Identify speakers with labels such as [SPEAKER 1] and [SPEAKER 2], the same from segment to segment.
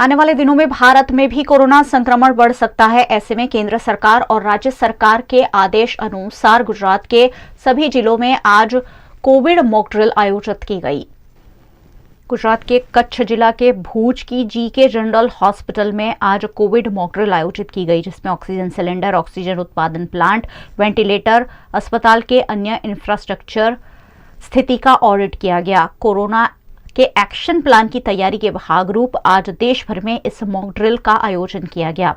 [SPEAKER 1] आने वाले दिनों में भारत में भी कोरोना संक्रमण बढ़ सकता है। ऐसे में केंद्र सरकार और राज्य सरकार के आदेश अनुसार गुजरात के सभी जिलों में आज कोविड मॉक ड्रिल आयोजित की गई। गुजरात के कच्छ जिला के भूज की जीके जनरल हॉस्पिटल में आज कोविड मॉक ड्रिल आयोजित की गई, जिसमें ऑक्सीजन सिलेंडर, ऑक्सीजन उत्पादन प्लांट, वेंटिलेटर, अस्पताल के अन्य इंफ्रास्ट्रक्चर स्थिति का ऑडिट किया गया। कोरोना के एक्शन प्लान की तैयारी के भागरूप आज देश भर में इस मॉक ड्रिल का आयोजन किया गया।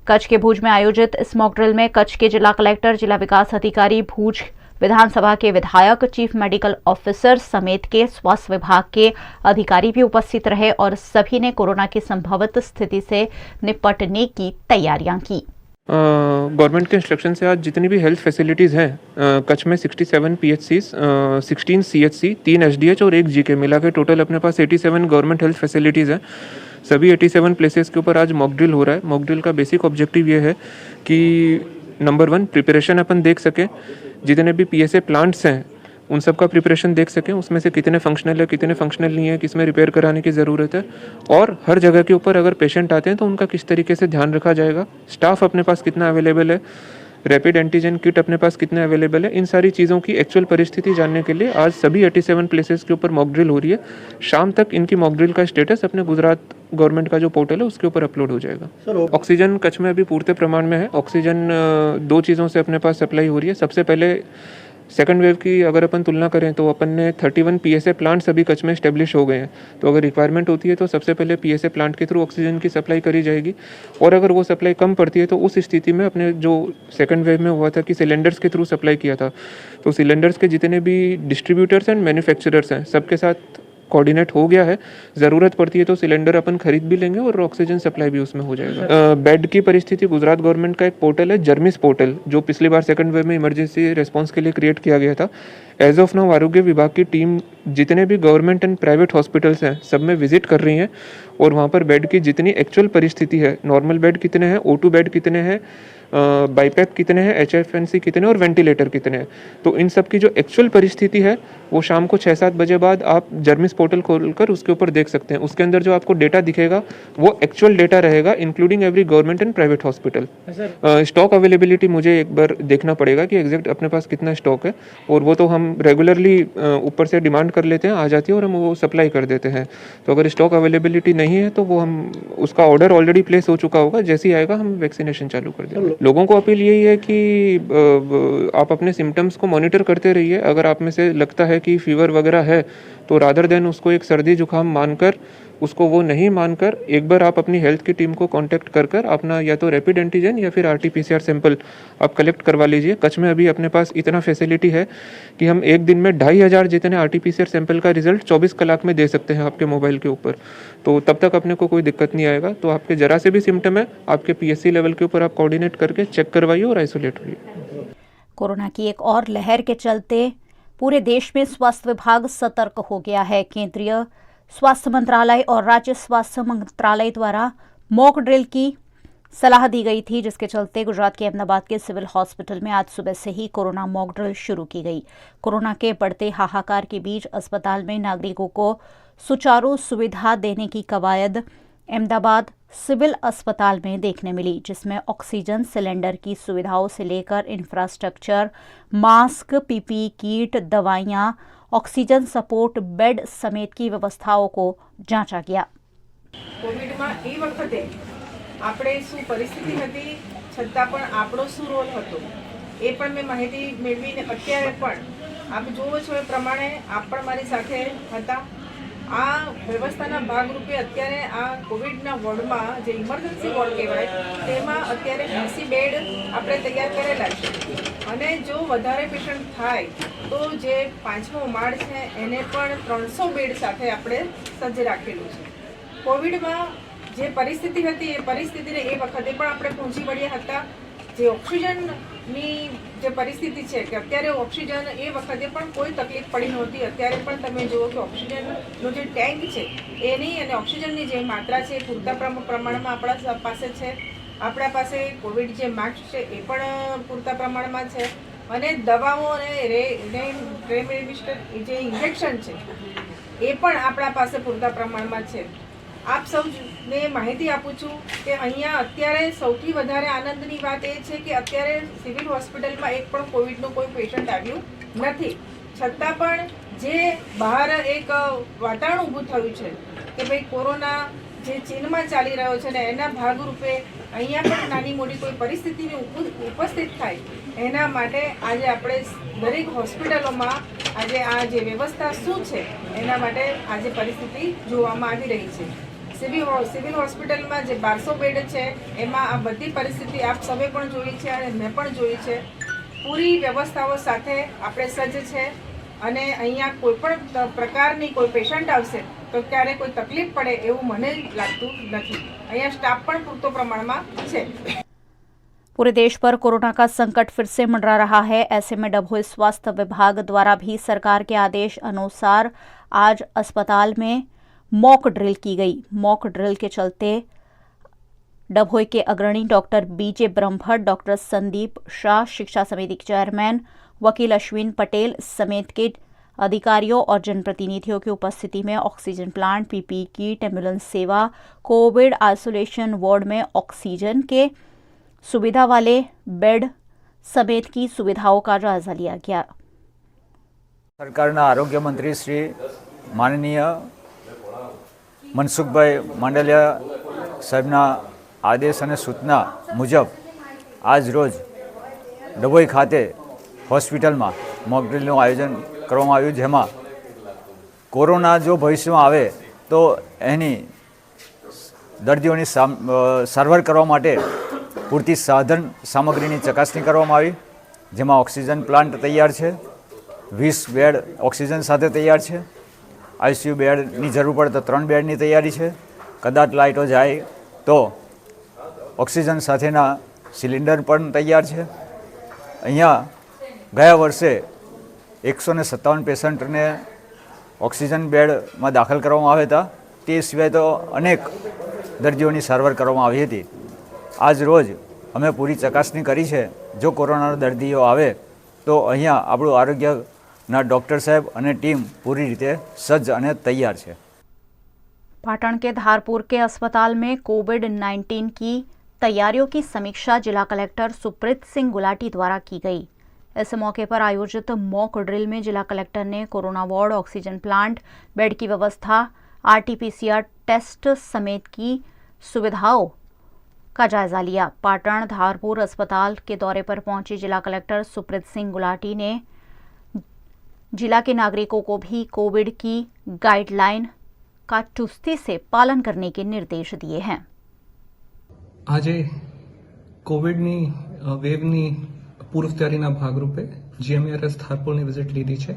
[SPEAKER 1] कच्छ के भूज में आयोजित इस मॉक ड्रिल में कच्छ के जिला कलेक्टर, जिला विकास अधिकारी, भूज विधानसभा के विधायक, चीफ मेडिकल ऑफिसर समेत के स्वास्थ्य विभाग के अधिकारी भी उपस्थित रहे और सभी ने कोरोना की संभावित स्थिति से निपटने की तैयारियां की।
[SPEAKER 2] गवर्नमेंट के इंस्ट्रक्शन से आज जितनी भी हेल्थ फैसिलिटीज़ हैं कच्छ में 67 PHCs, 16 CHC, 3 SDH और 1 GK मिला के टोटल अपने पास 87 गवर्नमेंट हेल्थ फैसिलिटीज़ हैं। सभी 87 प्लेसेस के ऊपर आज मॉक ड्रिल हो रहा है। मॉक ड्रिल का बेसिक ऑब्जेक्टिव ये है कि नंबर 1 प्रिपरेशन अपन देख सकें, जितने भी PSA प्लांट्स हैं उन सब का प्रिपरेशन देख सकें, उसमें से कितने फंक्शनल है, कितने फंक्शनल नहीं है, किसमें रिपेयर कराने की ज़रूरत है, और हर जगह के ऊपर अगर पेशेंट आते हैं तो उनका किस तरीके से ध्यान रखा जाएगा, स्टाफ अपने पास कितना अवेलेबल है, रैपिड एंटीजन किट अपने पास कितने अवेलेबल है। इन सारी चीज़ों की एक्चुअल परिस्थिति जानने के लिए आज सभी 87 प्लेसेस के ऊपर मॉक ड्रिल हो रही है। शाम तक इनकी मॉक ड्रिल का स्टेटस अपने गुजरात गवर्नमेंट का जो पोर्टल है उसके ऊपर अपलोड हो जाएगा। ऑक्सीजन कच्छ में अभी पूर्ति प्रमाण में है। ऑक्सीजन 2 चीज़ों से अपने पास सप्लाई हो रही है। सबसे पहले सेकंड वेव की अगर अपन तुलना करें तो अपन ने 31 PSA प्लांट्स अभी कच्छ में स्टेब्लिश हो गए हैं। तो अगर रिक्वायरमेंट होती है तो सबसे पहले PSA प्लांट के थ्रू ऑक्सीजन की सप्लाई करी जाएगी, और अगर वो सप्लाई कम पड़ती है तो उस स्थिति में अपने जो सेकंड वेव में हुआ था कि सिलेंडर्स के थ्रू सप्लाई किया था, तो सिलेंडर्स के जितने भी डिस्ट्रीब्यूटर्स एंड मैन्युफैक्चरर्स हैं सबके साथ कोऑर्डिनेट हो गया है। ज़रूरत पड़ती है तो सिलेंडर अपन खरीद भी लेंगे और ऑक्सीजन सप्लाई भी उसमें हो जाएगा। बेड की परिस्थिति, गुजरात गवर्नमेंट का एक पोर्टल है जर्मिस पोर्टल, जो पिछली बार सेकंड वेव में इमरजेंसी रिस्पांस के लिए क्रिएट किया गया था। एज ऑफ नाउ आरोग्य विभाग की टीम जितने भी गवर्नमेंट एंड प्राइवेट हॉस्पिटल्स हैं सब में विजिट कर रही हैं, और वहाँ पर बेड की जितनी एक्चुअल परिस्थिति है, नॉर्मल बेड कितने हैं, O2 बेड कितने हैं, बाईपैप कितने हैं, HFNC कितने और वेंटिलेटर कितने हैं, तो इन सब की जो एक्चुअल परिस्थिति है वो शाम को 6-7 बजे बाद आप जर्मिस पोर्टल खोलकर उसके ऊपर देख सकते हैं। उसके अंदर जो आपको डेटा दिखेगा वो एक्चुअल डेटा रहेगा, including every government and private hospital. Stock availability मुझे एक बार देखना पड़ेगा कि एग्जैक्ट अपने पास कितना स्टॉक है, और वो तो हम रेगुलरली ऊपर से डिमांड कर लेते हैं, आ जाती है और हम वो सप्लाई कर देते हैं। तो अगर स्टॉक अवेलेबिलिटी नहीं है तो वो हम उसका ऑर्डर ऑलरेडी प्लेस हो चुका होगा, जैसे ही आएगा हम वैक्सीनेशन चालू कर देंगे। लोगों को अपील यही है कि आप अपने सिम्टम्स को मॉनिटर करते रहिए। अगर आप में से लगता है कि फीवर वगैरह है तो रादर देन उसको एक सर्दी जुकाम मानकर, उसको वो नहीं मानकर, एक बार आप अपनी हेल्थ की टीम को कांटेक्ट कर अपना या तो रैपिड एंटीजन या फिर RT-PCR सैंपल आप कलेक्ट करवा लीजिए। कच्छ में अभी अपने पास इतना फैसिलिटी है कि हम एक दिन में 2500 जितने RT-PCR सैंपल का रिजल्ट 24 कलाक में दे सकते हैं आपके मोबाइल के ऊपर, तो तब तक अपने को कोई दिक्कत नहीं आएगा। तो आपके जरा से भी सिम्टम है, आपके PSC लेवल के ऊपर आप कोऑर्डिनेट करके चेक करवाइए और आइसोलेट होइए।
[SPEAKER 1] कोरोना की एक और लहर के चलते पूरे देश में स्वास्थ्य विभाग सतर्क हो गया है। केंद्रीय स्वास्थ्य मंत्रालय और राज्य स्वास्थ्य मंत्रालय द्वारा मॉक ड्रिल की सलाह दी गई थी, जिसके चलते गुजरात के अहमदाबाद के सिविल हॉस्पिटल में आज सुबह से ही कोरोना मॉक ड्रिल शुरू की गई। कोरोना के बढ़ते हाहाकार के बीच अस्पताल में नागरिकों को सुचारू सुविधा देने की कवायद अहमदाबाद सिविल अस्पताल में देखने मिली, जिसमें ऑक्सीजन सिलेंडर की सुविधाओं से लेकर इंफ्रास्ट्रक्चर, मास्क, PPE किट, दवाइयां, ऑक्सीजन सपोर्ट बेड समेत की व्यवस्थाओं को जांचा गया।
[SPEAKER 3] कोविड में ए वखते આપણે શું પરિસ્થિતિ હતી છતાં પણ આપણો શું રોલ હતો એ પણ મેં માહિતી મેળવીને અત્યારે પણ આપ જોવો છો એ પ્રમાણે આપ પણ મારી સાથે હતા। આ વ્યવસ્થાના ભાગરૂપે અત્યારે આ કોવિડના વોર્ડમાં જે ઇમરજન્સી વોર્ડ કહેવાય તેમાં અત્યારે 80 બેડ આપણે તૈયાર કરેલા છે, અને જો વધારે પેશન્ટ થાય તો જે 5મો માળ છે એને પણ 300 બેડ સાથે આપણે સજ્જ રાખેલું છે। કોવિડમાં જે પરિસ્થિતિ હતી એ પરિસ્થિતિને એ વખતે પણ આપણે પહોંચી વળ્યા હતા। જે ઓક્સિજનની જે પરિસ્થિતિ છે કે અત્યારે ઓક્સિજન એ વખતે પણ કોઈ તકલીફ પડી નહોતી, અત્યારે પણ તમે જુઓ કે ઓક્સિજનનો જે ટેન્ક છે એની અને ઓક્સિજનની જે માત્રા છે પૂરતા પ્રમાણમાં આપણા પાસે છે। આપણા પાસે કોવિડ જે માસ્ક છે એ પણ પૂરતા પ્રમાણમાં છે, અને દવાઓ અને રેમડેસિવિર જે ઇન્જેક્શન છે એ પણ આપણા પાસે પૂરતા પ્રમાણમાં છે। આપ સૌને માહિતી આપું છું કે અહીંયા અત્યારે સૌથી વધારે આનંદની વાત એ છે કે અત્યારે સિવિલ હોસ્પિટલમાં એક પણ કોવિડનું કોઈ પેશન્ટ આવ્યું નથી, છતાં પણ જે બહાર એક વાતાવરણ ઊભું થયું છે કે ભાઈ કોરોના જે ચીનમાં ચાલી રહ્યો છે ને એના ભાગરૂપે અહીંયા પણ નાની મોટી કોઈ પરિસ્થિતિની ઉપસ્થિત થાય એના માટે આજે આપણે દરેક હોસ્પિટલોમાં આજે આ જે વ્યવસ્થા શું છે એના માટે આજે પરિસ્થિતિ જોવામાં આવી રહી છે। સિવિલ હોસ્પિટલમાં જે 1200 બેડ છે એમાં આ બધી પરિસ્થિતિ આપ સૌએ પણ જોઈ છે અને મેં પણ જોઈ છે। પૂરી વ્યવસ્થાઓ સાથે આપણે સજ્જ છે અને અહીંયા કોઈ પણ પ્રકારની કોઈ પેશન્ટ આવશે તો ક્યારે કોઈ તકલીફ પડે એવું મને લાગતું નથી। અહીંયા સ્ટાફ પણ પૂરતો પ્રમાણમાં છે।
[SPEAKER 1] पूरे देश पर कोरोना का संकट फिर से मंडरा रहा है। ऐसे में डभोई स्वास्थ्य विभाग द्वारा भी सरकार के आदेश अनुसार आज अस्पताल में मॉक ड्रिल की गई। मॉक ड्रिल के चलते डभोई के अग्रणी डॉक्टर बीजे ब्रह्मभट्ट, डॉक्टर संदीप शाह, शिक्षा समिति के चेयरमैन वकील अश्विन पटेल समेत के अधिकारियों और जनप्रतिनिधियों की उपस्थिति में oxygen plant, PPE kit, ambulance सेवा, कोविड आइसोलेशन वार्ड में ऑक्सीजन के सुविधा वाले बेड समेत की सुविधाओं का जायजा लिया गया।
[SPEAKER 4] सरकारना आरोग्य मंत्री श्री माननीय मनसुखभाई मांडलिया साहेबना आदेश और सूचना मुजब आज रोज डभोई खाते हॉस्पिटल में मॉकड्रिलનું आयोजन કરવામાં આવ્યું, જેમાં કોરોના જો ભવિષ્યમાં આવે તો એની દર્દીઓની સારવાર કરવા માટે પૂરતી સાધન સામગ્રીની ચકાસણી કરવામાં આવી, જેમાં ઓક્સિજન પ્લાન્ટ તૈયાર છે, 20 બેડ ઓક્સિજન સાથે તૈયાર છે, આઈસીયુ બેડની જરૂર પડે તો 3 બેડની તૈયારી છે। કદાચ લાઇટો જાય તો ઓક્સિજન સાથેના સિલિન્ડર પણ તૈયાર છે। અહીંયા ગયા વર્ષે 157 પેશન્ટને ઓક્સિજન બેડમાં દાખલ કરવામાં આવ્યા હતા, તે સિવાય તો અનેક દર્દીઓની સારવાર કરવામાં આવી હતી। આજ રોજ અમે પૂરી ચકાસણી કરી છે। જો કોરોનાના દર્દીઓ આવે તો અહીંયા આપણું આરોગ્યના ડૉક્ટર સાહેબ અને ટીમ પૂરી રીતે સજ્જ અને તૈયાર છે।
[SPEAKER 1] पाटन के धारपुर के अस्पताल में कोविड-19 की तैयारियों की समीक्षा जिला कलेक्टर सुप्रीत सिंह गुलाटी द्वारा की गई। इस मौके पर आयोजित मॉक ड्रिल में जिला कलेक्टर ने corona ward, oxygen plant, bed की व्यवस्था, आरटीपीसीआर टेस्ट समेत की सुविधाओं का जायजा लिया। पाटन धारपुर अस्पताल के दौरे पर पहुंची जिला कलेक्टर सुप्रीत सिंह गुलाटी ने जिला के नागरिकों को भी कोविड की गाइडलाइन का चुस्ती से पालन करने के निर्देश दिए हैं।
[SPEAKER 5] આજે કોવિડની વેવની પૂર્વ તૈયારીના ભાગરૂપે જીએમઆરએસ ધારપુરની વિઝિટ લીધી છે।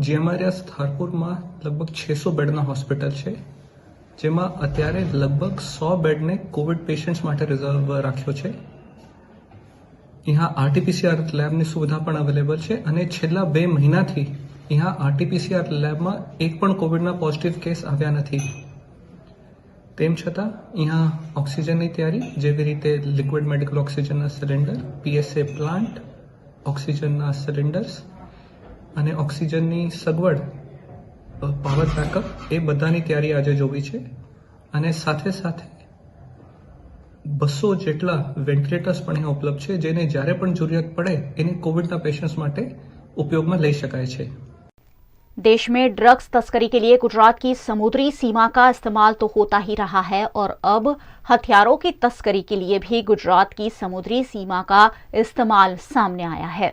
[SPEAKER 5] જીએમઆરએસ ધારપુરમાં લગભગ 600 બેડના હોસ્પિટલ છે, જેમાં અત્યારે લગભગ 100 બેડને કોવિડ પેશન્ટ્સ માટે રિઝર્વ રાખ્યો છે। यहाँ आरटीपीसीआर લેબની સુવિધા પણ અવેલેબલ છે અને છેલ્લા 2 મહિનાથી यहाँ आरटीपीसीआर લેબમાં એક પણ કોવિડના પોઝિટિવ કેસ આવ્યા નથી। તેમ છતાં અહીંયા ઓક્સિજનની તૈયારી જેવી રીતે લિક્વિડ મેડિકલ ઓક્સિજનના સિલિન્ડર, પીએસએ પ્લાન્ટ, ઓક્સિજનના સિલિન્ડર્સ અને ઓક્સિજનની સગવડ, પાવર બેકઅપ, એ બધાની તૈયારી આજે જોવી છે અને સાથે સાથે 200 જેટલા વેન્ટિલેટર્સ પણ અહીંયા ઉપલબ્ધ છે, જેને જ્યારે પણ જરૂરિયાત પડે એને કોવિડના પેશન્ટ્સ માટે ઉપયોગમાં લઈ શકાય છે।
[SPEAKER 1] देश में ड्रग्स तस्करी के लिए गुजरात की समुद्री सीमा का इस्तेमाल तो होता ही रहा है और अब हथियारों की तस्करी के लिए भी गुजरात की समुद्री सीमा का इस्तेमाल सामने आया है।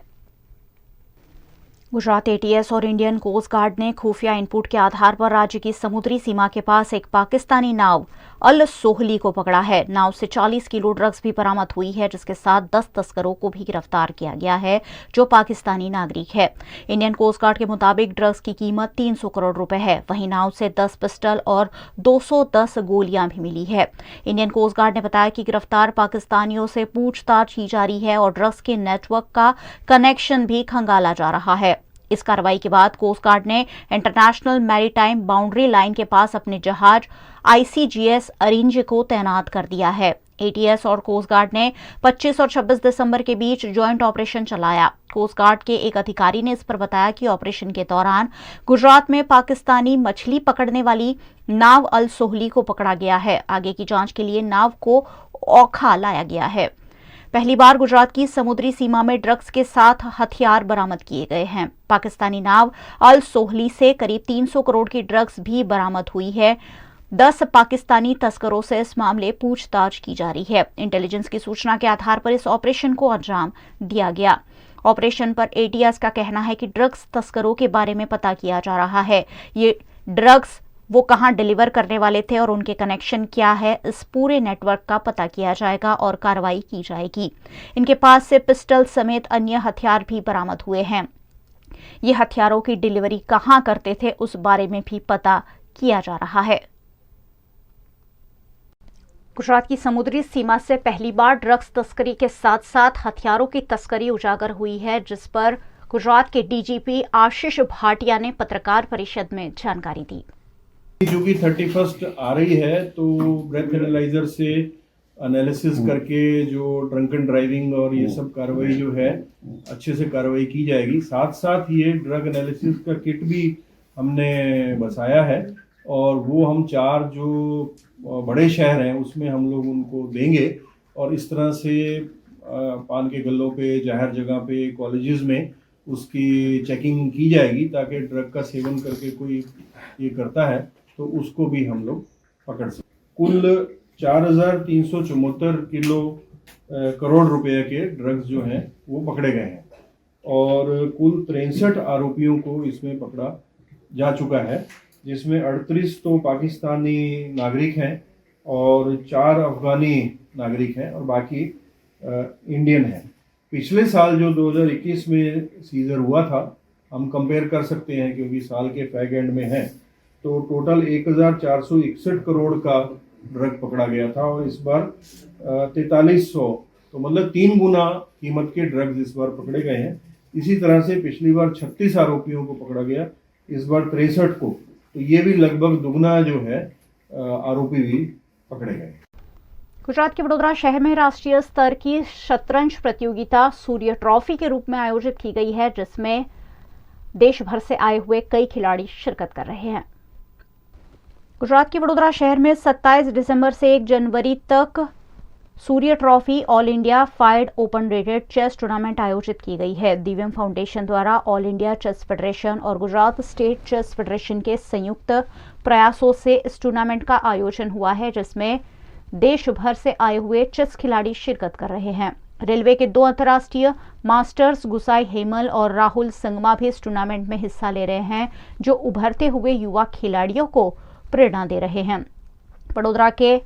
[SPEAKER 1] गुजरात एटीएस और इंडियन कोस्ट गार्ड ने खुफिया इनपुट के आधार पर राज्य की समुद्री सीमा के पास एक पाकिस्तानी नाव अल सोहली को पकड़ा है। नाव से 40 किलो ड्रग्स भी बरामद हुई है, जिसके साथ 10 तस्करों को भी गिरफ्तार किया गया है, जो पाकिस्तानी नागरिक है। इंडियन कोस्ट गार्ड के मुताबिक ड्रग्स की कीमत 300 करोड़ रुपए है। वहीं नाव से 10 पिस्टल और 210 गोलियां भी मिली है। इंडियन कोस्ट गार्ड ने बताया कि गिरफ्तार पाकिस्तानियों से पूछताछ की जा रही है और ड्रग्स के नेटवर्क का कनेक्शन भी खंगाला जा रहा है। इस कार्रवाई के बाद कोस्ट गार्ड ने इंटरनेशनल मैरीटाइम बाउंड्री लाइन के पास अपने जहाज ICGS अरिंज को तैनात कर दिया है। ATS और कोस्ट गार्ड ने 25 और 26 दिसंबर के बीच ज्वाइंट ऑपरेशन चलाया। कोस्ट गार्ड के एक अधिकारी ने इस पर बताया कि ऑपरेशन के दौरान गुजरात में पाकिस्तानी मछली पकड़ने वाली नाव अल सोहली को पकड़ा गया है। आगे की जांच के लिए नाव को ओखा लाया गया है। पहली बार गुजरात की समुद्री सीमा में ड्रग्स के साथ हथियार बरामद किए गए हैं। पाकिस्तानी नाव अल सोहली से करीब 300 करोड़ की ड्रग्स भी बरामद हुई है। 10 पाकिस्तानी तस्करों से इस मामले पूछताछ की जा रही है। इंटेलिजेंस की सूचना के आधार पर इस ऑपरेशन को अंजाम दिया गया। ऑपरेशन पर ATS का कहना है कि ड्रग्स तस्करों के बारे में पता किया जा रहा है। ये ड्रग्स वो कहां डिलीवर करने वाले थे और उनके कनेक्शन क्या है, इस पूरे नेटवर्क का पता किया जाएगा और कार्रवाई की जाएगी। इनके पास से पिस्टल समेत अन्य हथियार भी बरामद हुए हैं। ये हथियारों की डिलीवरी कहां करते थे, उस बारे में भी पता किया जा रहा है। गुजरात की समुद्री सीमा से पहली बार ड्रग्स तस्करी के साथ साथ हथियारों की तस्करी उजागर हुई है, जिस पर गुजरात के DGP आशीष भाटिया ने पत्रकार परिषद में जानकारी दी।
[SPEAKER 6] जो कि 31 आ रही है तो ब्रेथ एनालाइजर से एनालिसिस करके जो ड्रंकन ड्राइविंग और ये सब कार्रवाई जो है अच्छे से कार्रवाई की जाएगी। साथ साथ ये ड्रग एनालिसिस का किट भी हमने बसाया है और वो हम 4 जो बड़े शहर हैं उसमें हम लोग उनको देंगे और इस तरह से पान के गल्लों पे, जाहिर जगह पे, कॉलेजेस में उसकी चेकिंग की जाएगी ताकि ड्रग का सेवन करके कोई ये करता है तो उसको भी हम लोग पकड़ सकें। कुल 4,374 किलो करोड़ रुपए के ड्रग्स जो हैं वो पकड़े गए हैं और कुल 63 आरोपियों को इसमें पकड़ा जा चुका है, जिसमें 38 तो पाकिस्तानी नागरिक हैं और 4 अफगानी नागरिक हैं और बाकी इंडियन हैं। पिछले साल जो 2021 में सीजर हुआ था हम कंपेयर कर सकते हैं क्योंकि साल के फैग एंड में है, तो टोटल 1,461 करोड़ का ड्रग पकड़ा गया था और इस बार 4300, तो मतलब 3 गुना कीमत के ड्रग्स इस बार पकड़े गए हैं। इसी तरह से पिछली बार 36 आरोपियों को पकड़ा गया, इस बार 63 को, तो ये भी लगभग दुगना जो है आरोपी भी पकड़े गए।
[SPEAKER 1] गुजरात के वडोदरा शहर में राष्ट्रीय स्तर की शतरंज प्रतियोगिता सूर्य ट्रॉफी के रूप में आयोजित की गई है, जिसमें देश भर से आए हुए कई खिलाड़ी शिरकत कर रहे हैं। गुजरात के वडोदरा शहर में 27 दिसंबर से 1 जनवरी तक Surya trophy all India FIDE open rated chess tournament आयोजित की गई है। दिव्यम फाउंडेशन द्वारा ऑल इंडिया चेस फेडरेशन और गुजरात स्टेट चेस फेडरेशन के संयुक्त प्रयासों से इस टूर्नामेंट का आयोजन हुआ है, जिसमें देश भर से आए हुए चेस खिलाड़ी शिरकत कर रहे हैं। रेलवे के 2 अंतर्राष्ट्रीय मास्टर्स गुसाई हेमल और राहुल संगमा भी इस टूर्नामेंट में हिस्सा ले रहे हैं, जो उभरते हुए युवा खिलाड़ियों को प्रेरणा दे रहे हैं। वडोदरा के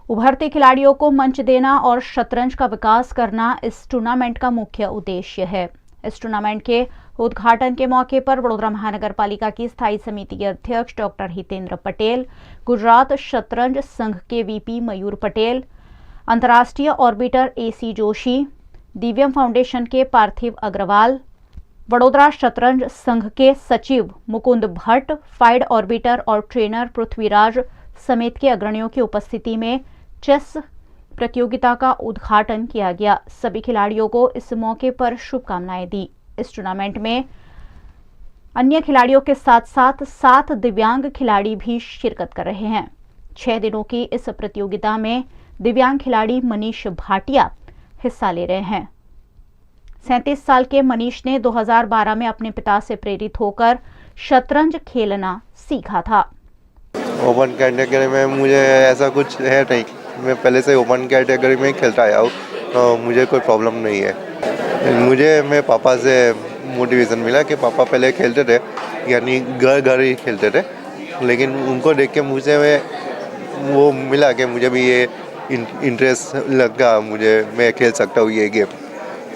[SPEAKER 1] उभरते खिलाड़ियों को मंच देना और शतरंज का विकास करना इस टूर्नामेंट का मुख्य उद्देश्य है। इस टूर्नामेंट के उद्घाटन के मौके पर वडोदरा महानगर पालिका की स्थायी समिति के अध्यक्ष डॉक्टर हितेंद्र पटेल, गुजरात शतरंज संघ के VP मयूर पटेल, अंतर्राष्ट्रीय ऑर्बिटर AC जोशी, दिव्यम फाउंडेशन के पार्थिव अग्रवाल, वडोदरा शतरंज संघ के सचिव मुकुंद भट्ट, फाइड ऑर्बिटर और ट्रेनर पृथ्वीराज समेत के अग्रणियों की उपस्थिति में चेस प्रतियोगिता का उद्घाटन किया गया। सभी खिलाड़ियों को इस मौके पर शुभकामनाएं दी। इस टूर्नामेंट में अन्य खिलाड़ियों के साथ साथ 7 दिव्यांग खिलाड़ी भी शिरकत कर रहे हैं। 6 दिनों की इस प्रतियोगिता में दिव्यांग खिलाड़ी मनीष भाटिया हिस्सा ले रहे हैं। 37 साल के मनीष ने 2012 में अपने पिता से प्रेरित होकर शतरंज खेलना सीखा था।
[SPEAKER 7] ओपन कैटेगरी में मुझे ऐसा कुछ है नहीं, मैं पहले से ओपन कैटेगरी में खेलता आया हूँ, तो मुझे कोई प्रॉब्लम नहीं है। मुझे मेरे पापा से मोटिवेशन मिला कि पापा पहले खेलते थे, यानी घर ही खेलते थे, लेकिन उनको देख के मुझे वो मिला कि मुझे भी ये इंटरेस्ट लगा, मैं खेल सकता हूँ ये गेम।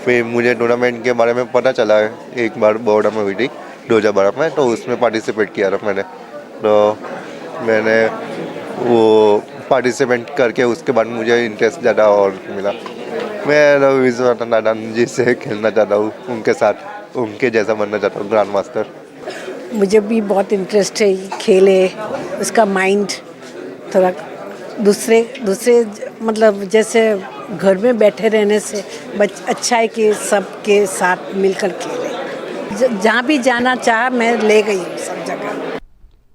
[SPEAKER 7] फिर मुझे टूर्नामेंट के बारे में पता चला, एक बार बड़ौदा में हुई थी 2012 में, तो उसमें पार्टिसिपेट किया था मैंने वो पार्टिसिपेट करके उसके बाद मुझे इंटरेस्ट ज़्यादा और मिला। मैं रवि विश्वनाथन जी से खेलना चाहता हूँ, उनके साथ उनके जैसा बनना चाहता हूँ, ग्रैंड मास्टर।
[SPEAKER 8] मुझे भी बहुत इंटरेस्ट है खेल है, उसका माइंड थोड़ा दूसरे मतलब जैसे घर में बैठे रहने से अच्छा है कि सबके साथ मिलकर खेले। जहाँ भी जाना चाहा मैं ले गई हूँ सब जगह।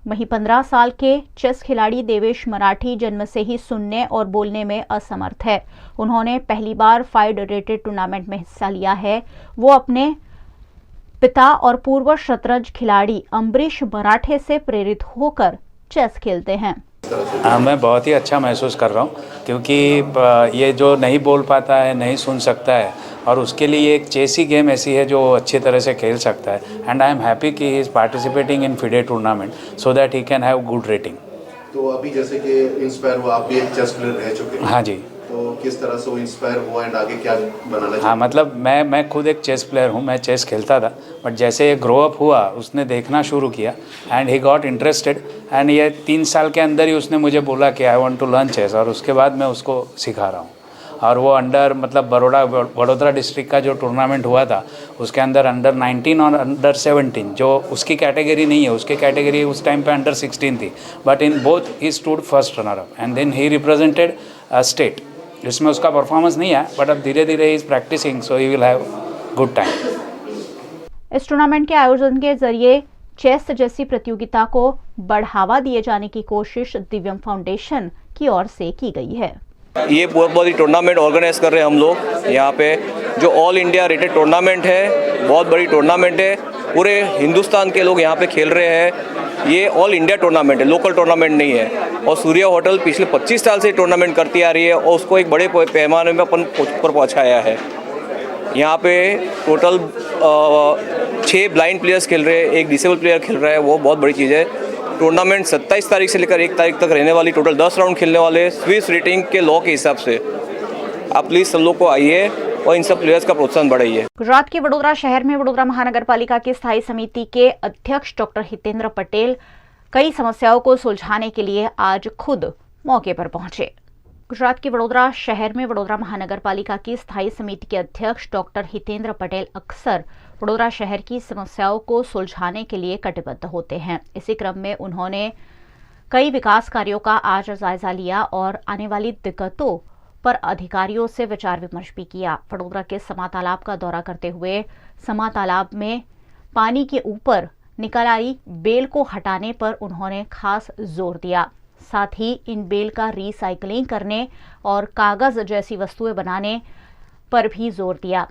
[SPEAKER 1] वहीं 15 साल के चेस खिलाड़ी देवेश मराठी जन्म से ही सुनने और बोलने में असमर्थ है। उन्होंने पहली बार फाइड रेटेड टूर्नामेंट में हिस्सा लिया है। वो अपने पिता और पूर्व शतरंज खिलाड़ी अम्बरीश मराठे से प्रेरित होकर चेस खेलते हैं।
[SPEAKER 9] मैं बहुत ही अच्छा महसूस कर रहा हूँ, क्योंकि ये जो नहीं बोल पाता है, नहीं सुन सकता है, और उसके लिए एक चेस ही गेम ऐसी है जो अच्छी तरह से खेल सकता है। एंड आई एम हैप्पी कि he is participating in FIDE tournament so that he can have good rating.
[SPEAKER 10] तो अभी जैसे कि इंस्पायर हुआ, आप भी एक चेस प्लेयर रह चुके हैं।
[SPEAKER 9] हाँ जी।
[SPEAKER 10] तो किस तरह से वो इंस्पायर हुआ एंड आगे क्या बनाना चाहिए?
[SPEAKER 9] हाँ, मतलब मैं खुद एक चेस प्लेयर हूँ, मैं चेस खेलता था, बट जैसे ये ग्रो अप हुआ उसने देखना शुरू किया and he got interested, and ये 3 साल के अंदर ही उसने मुझे बोला कि I want to learn chess, और उसके बाद मैं उसको सिखा रहा हूँ। और वो अंडर मतलब वडोदरा डिस्ट्रिक्ट का जो टूर्नामेंट हुआ था उसके अंदर अंडर 19 और अंडर 17 जो उसकी कैटेगरी नहीं है, उसकी कैटेगरी उस टाइम पे अंडर 16 थी, but in both he stood first runner up and then he represented state. इसमें उसका परफॉर्मेंस नहीं है, बट अब धीरे धीरे he is practicing, so he will have good time.
[SPEAKER 1] इस टूर्नामेंट के आयोजन के जरिए चेस जैसी प्रतियोगिता को बढ़ावा दिए जाने की कोशिश दिव्यम फाउंडेशन की ओर से की गई है।
[SPEAKER 11] ये बहुत बड़ी टूर्नामेंट ऑर्गेनाइज कर रहे हैं हम लोग यहाँ पे, जो ऑल इंडिया रेटेड टूर्नामेंट है, बहुत बड़ी टूर्नामेंट है, पूरे हिंदुस्तान के लोग यहाँ पे खेल रहे हैं। ये ऑल इंडिया टूर्नामेंट है, लोकल टूर्नामेंट नहीं है। और सूर्या होटल पिछले 25 साल से टूर्नामेंट करती आ रही है और उसको एक बड़े पैमाने में अपन ऊपर पहुँचाया है। यहाँ पे टोटल 6 ब्लाइंड प्लेयर्स खेल रहे हैं, 1 डिसेबल प्लेयर खेल रहा है, वो बहुत बड़ी चीज़ है। टूर्नामेंट 27 तारीख से लेकर 1 तारीख तक रहने वाली, टोटल 10 राउंड खेलने वाले, स्विस रेटिंग के लॉ के हिसाब से। आप प्लीज़ सब लोग को आइए और इन सब प्लेयर्स का प्रोत्साहन बढ़ाइए।
[SPEAKER 1] गुजरात के वडोदरा शहर में वडोदरा महानगर पालिका की स्थायी समिति के अध्यक्ष डॉक्टर हितेंद्र पटेल कई समस्याओं को सुलझाने के लिए आज खुद मौके पर पहुंचे। गुजरात के वडोदरा शहर में वडोदरा महानगर पालिका की स्थायी समिति के अध्यक्ष डॉक्टर हितेंद्र पटेल अक्सर वडोदरा शहर की समस्याओं को सुलझाने के लिए कटिबद्ध होते हैं। इसी क्रम में उन्होंने कई विकास कार्यों का आज जायजा लिया और आने वाली दिक्कतों पर अधिकारियों से विचार विमर्श भी किया। वडोदरा के समा तालाब का दौरा करते हुए समा तालाब में पानी के ऊपर निकल आई बेल को हटाने पर उन्होंने खास जोर दिया। साथ ही इन बेल का रिसाइकलिंग करने और कागज जैसी वस्तुएं बनाने पर भी जोर दिया।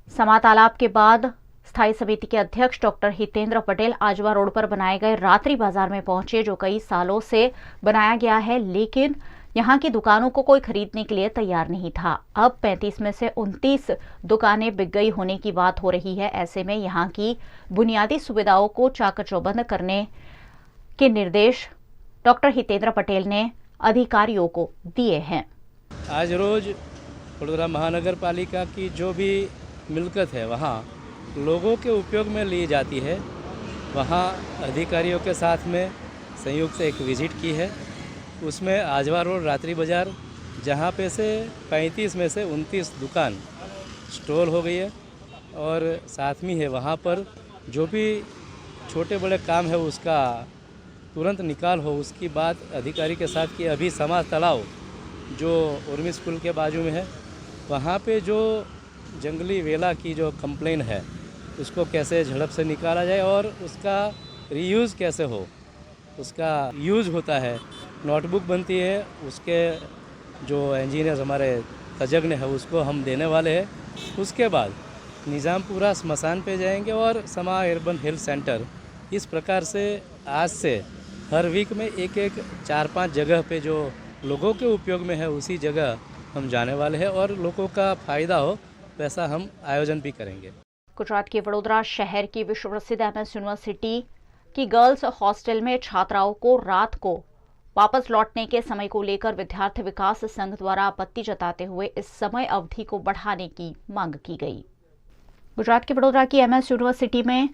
[SPEAKER 1] समा तालाब के बाद स्थायी समिति के अध्यक्ष डॉक्टर हितेंद्र पटेल आजवा रोड पर बनाए गए रात्रि बाजार में पहुंचे, जो कई सालों से बनाया गया है, लेकिन यहां की दुकानों को कोई खरीदने के लिए तैयार नहीं था। अब 35 में से 29 दुकानें बिक गई होने की बात हो रही है। ऐसे में यहां की बुनियादी सुविधाओं को चाक-चौबंद करने के निर्देश डॉक्टर हितेंद्र पटेल ने अधिकारियों को दिए हैं।
[SPEAKER 12] आज रोज वडोदरा महानगर पालिका की जो भी मिलकत है वहाँ लोगों के उपयोग में ली जाती है। वहाँ अधिकारियों के साथ में संयुक्त एक विजिट की है। उसमें आजवा रोड रात्रि बाज़ार, जहाँ पे से 35 में से 29 दुकान स्टॉल हो गई है, और साथ में है वहाँ पर जो भी छोटे बड़े काम है उसका तुरंत निकाल हो, उसकी बात अधिकारी के साथ की। अभी समा तालाब जो उर्मी स्कूल के बाजू में है, वहाँ पे जो जंगली वेला की जो कंप्लेन है उसको कैसे झड़प से निकाला जाए और उसका रीयूज़ कैसे हो, उसका यूज़ होता है, नोटबुक बनती है, उसके जो इंजीनियर्स हमारे तज्ञ है उसको हम देने वाले हैं। उसके बाद निज़ामपुरा स्मशान पे जाएंगे और समा अर्बन हेल्थ सेंटर। इस प्रकार से आज से हर वीक में एक 4-5 जगह पे जो लोगों के उपयोग में है उसी जगह हम जाने वाले हैं और लोगों का फ़ायदा हो वैसा हम आयोजन भी करेंगे।
[SPEAKER 1] गुजरात के वडोदरा शहर की विश्व प्रसिद्ध MS यूनिवर्सिटी की गर्ल्स हॉस्टल में छात्राओं को रात को वापस लौटने के समय को लेकर विद्यार्थी विकास संघ द्वारा आपत्ति जताते हुए इस समय अवधि को बढ़ाने की मांग की गई। गुजरात के वडोदरा की MS यूनिवर्सिटी में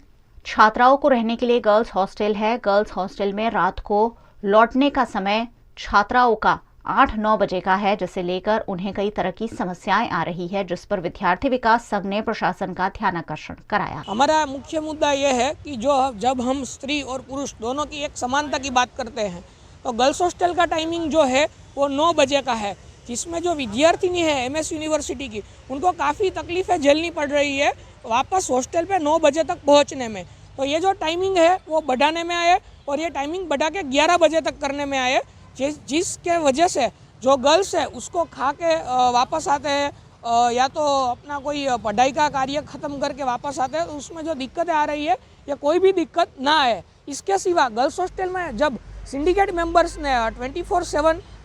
[SPEAKER 1] छात्राओं को रहने के लिए गर्ल्स हॉस्टल है। गर्ल्स हॉस्टल में रात को लौटने का समय छात्राओं का 8-9 बजे का है, जिसे लेकर उन्हें कई तरह की समस्याएं आ रही है, जिस पर विद्यार्थी विकास संघ ने प्रशासन का ध्यान आकर्षण कराया।
[SPEAKER 13] हमारा मुख्य मुद्दा ये है कि जब हम स्त्री और पुरुष दोनों की एक समानता की बात करते हैं तो गर्ल्स हॉस्टल का टाइमिंग जो है वो 9 बजे का है, जिसमें जो विद्यार्थिनी है MS यूनिवर्सिटी की, उनको काफ़ी तकलीफ़ें झेलनी पड़ रही है वापस हॉस्टल पे 9 बजे तक पहुंचने में। तो ये जो टाइमिंग है वो बढ़ाने में आए और ये टाइमिंग बढ़ा के 11 बजे तक करने में आए, जिसके वजह से जो गर्ल्स है उसको खा के वापस आते हैं या तो अपना कोई पढ़ाई का कार्य ख़त्म करके वापस आते हैं, तो उसमें जो दिक्कतें आ रही है या कोई भी दिक्कत ना आए। इसके सिवा गर्ल्स हॉस्टल में जब सिंडिकेट मेंबर्स ने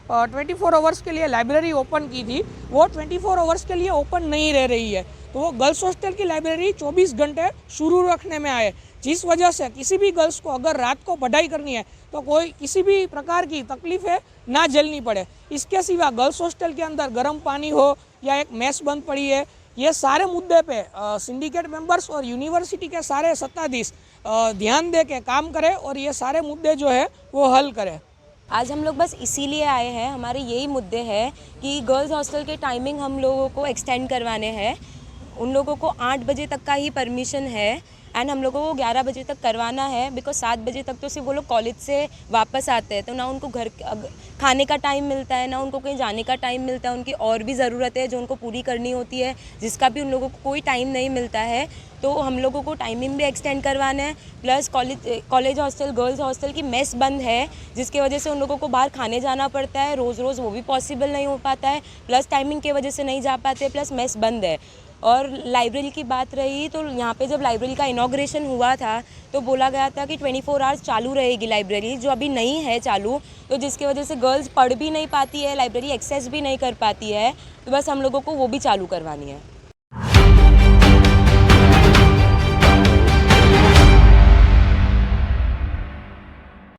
[SPEAKER 13] 24 आवर्स के लिए लाइब्रेरी ओपन की थी, वो 24 आवर्स के लिए ओपन नहीं रह रही है, तो वो गर्ल्स हॉस्टल की लाइब्रेरी 24 घंटे शुरू रखने में आए, जिस वजह से किसी भी गर्ल्स को अगर रात को पढ़ाई करनी है तो कोई किसी भी प्रकार की तकलीफ़ें ना झेलनी पड़े। इसके सिवा गर्ल्स हॉस्टल के अंदर गर्म पानी हो या एक मेस बंद पड़ी है, ये सारे मुद्दे पे सिंडिकेट मेंबर्स और यूनिवर्सिटी के सारे सत्ताधीश ध्यान दे के काम करें और ये सारे मुद्दे जो है वो हल करें।
[SPEAKER 14] आज हम लोग बस इसीलिए आए हैं, हमारे यही मुद्दे हैं कि गर्ल्स हॉस्टल के टाइमिंग हम लोगों को एक्सटेंड करवाने हैं। उन लोगों को 8 बजे तक का ही परमिशन है एंड हम लोगों को 11 बजे तक करवाना है, बिकॉज 7 बजे तक तो सिर्फ वो लोग कॉलेज से वापस आते हैं, तो ना उनको घर खाने का टाइम मिलता है, ना उनको कहीं जाने का टाइम मिलता है। उनकी और भी ज़रूरत है जो उनको पूरी करनी होती है, जिसका भी उन लोगों को कोई टाइम नहीं मिलता है। तो हम लोगों को टाइमिंग भी एक्सटेंड करवाना है, plus college hostel girls hostel की मेस बंद है, जिसकी वजह से उन लोगों को बाहर खाने जाना पड़ता है, रोज़ रोज़ वो भी पॉसिबल नहीं हो पाता है, प्लस टाइमिंग की वजह से नहीं जा पाते, प्लस मेस बंद है। और लाइब्रेरी की बात रही तो यहाँ पे जब लाइब्रेरी का इनॉग्रेशन हुआ था तो बोला गया था कि 24 आवर्स चालू रहेगी लाइब्रेरी, जो अभी नहीं है चालू, तो जिसकी वजह से गर्ल्स पढ़ भी नहीं पाती है, लाइब्रेरी एक्सेस भी नहीं कर पाती है, तो बस हम लोगों को वो भी चालू करवानी है।